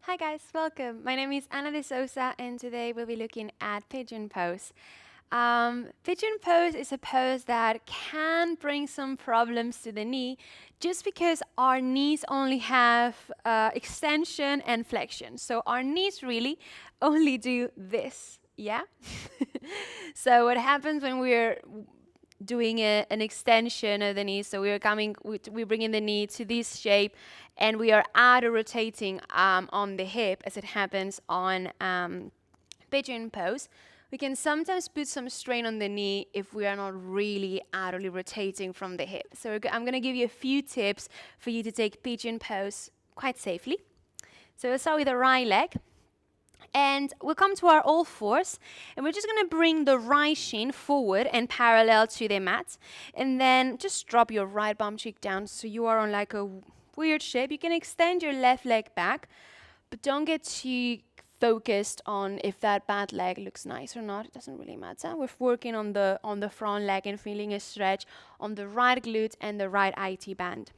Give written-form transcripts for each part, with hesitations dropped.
Hi guys, welcome. My name is Ana de Sousa and today we'll be looking at Pigeon Pose. Pigeon Pose is a pose that can bring some problems to the knee just because our knees only have extension and flexion. So our knees really only do this, yeah? So what happens when we're doing an extension of the knee, so we're bringing the knee to this shape and we are rotating on the hip as it happens on pigeon pose. We can sometimes put some strain on the knee if we are not really utterly rotating from the hip. So I'm going to give you a few tips for you to take pigeon pose quite safely. So we'll start with the right leg. And we'll come to our all fours, and we're just going to bring the right shin forward and parallel to the mat. And then just drop your right bum cheek down so you are on like a weird shape. You can extend your left leg back, but don't get too focused on if that bad leg looks nice or not. It doesn't really matter. We're working on the front leg and feeling a stretch on the right glute and the right IT band.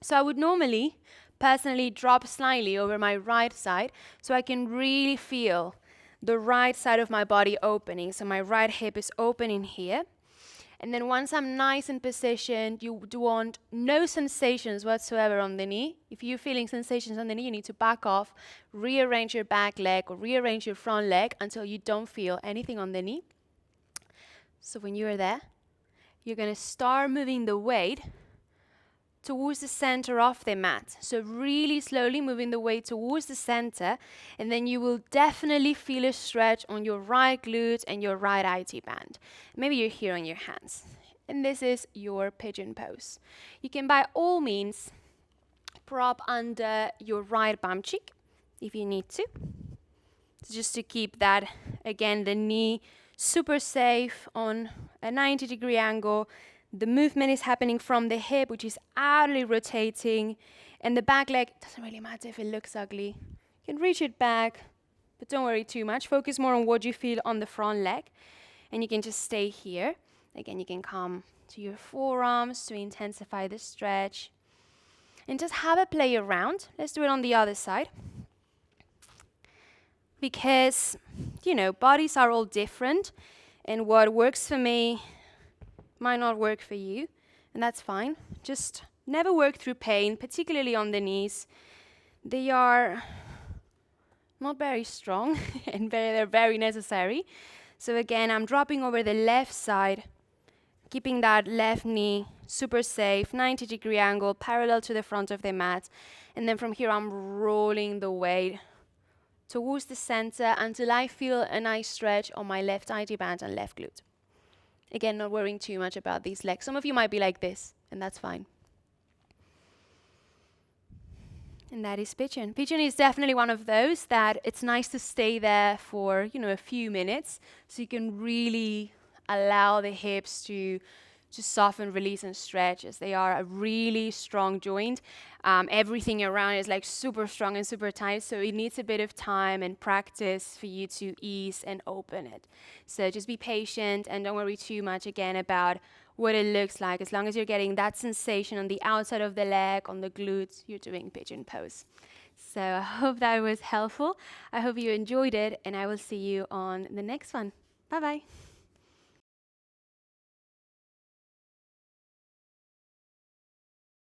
So I would normally personally drop slightly over my right side so I can really feel the right side of my body opening. So my right hip is opening here. And then once I'm nice and positioned, you want no sensations whatsoever on the knee. If you're feeling sensations on the knee, you need to back off, rearrange your back leg or rearrange your front leg until you don't feel anything on the knee. So when you're there, you're going to start moving the weight towards the center of the mat. So really slowly moving the weight towards the center, and then you will definitely feel a stretch on your right glute and your right IT band. Maybe you're here on your hands. And this is your pigeon pose. You can by all means prop under your right bum cheek if you need to. So just to keep that, again, the knee super safe on a 90-degree angle. The movement is happening from the hip, which is outwardly rotating, and the back leg, doesn't really matter if it looks ugly. You can reach it back, but don't worry too much. Focus more on what you feel on the front leg, and you can just stay here. Again, you can come to your forearms to intensify the stretch, and just have a play around. Let's do it on the other side. Because, bodies are all different, and what works for me might not work for you, and that's fine. Just never work through pain, particularly on the knees. They are not very strong and they're very necessary. So again, I'm dropping over the left side, keeping that left knee super safe, 90-degree angle, parallel to the front of the mat. And then from here, I'm rolling the weight towards the center until I feel a nice stretch on my left IT band and left glute. Again, not worrying too much about these legs. Some of you might be like this, and that's fine. And that is pigeon. Pigeon is definitely one of those that it's nice to stay there for, a few minutes, so you can really allow the hips to soften, release, and stretch, as they are a really strong joint. Everything around is like super strong and super tight, so it needs a bit of time and practice for you to ease and open it. So just be patient and don't worry too much again about what it looks like. As long as you're getting that sensation on the outside of the leg, on the glutes, you're doing pigeon pose. So I hope that was helpful. I hope you enjoyed it, and I will see you on the next one. Bye-bye.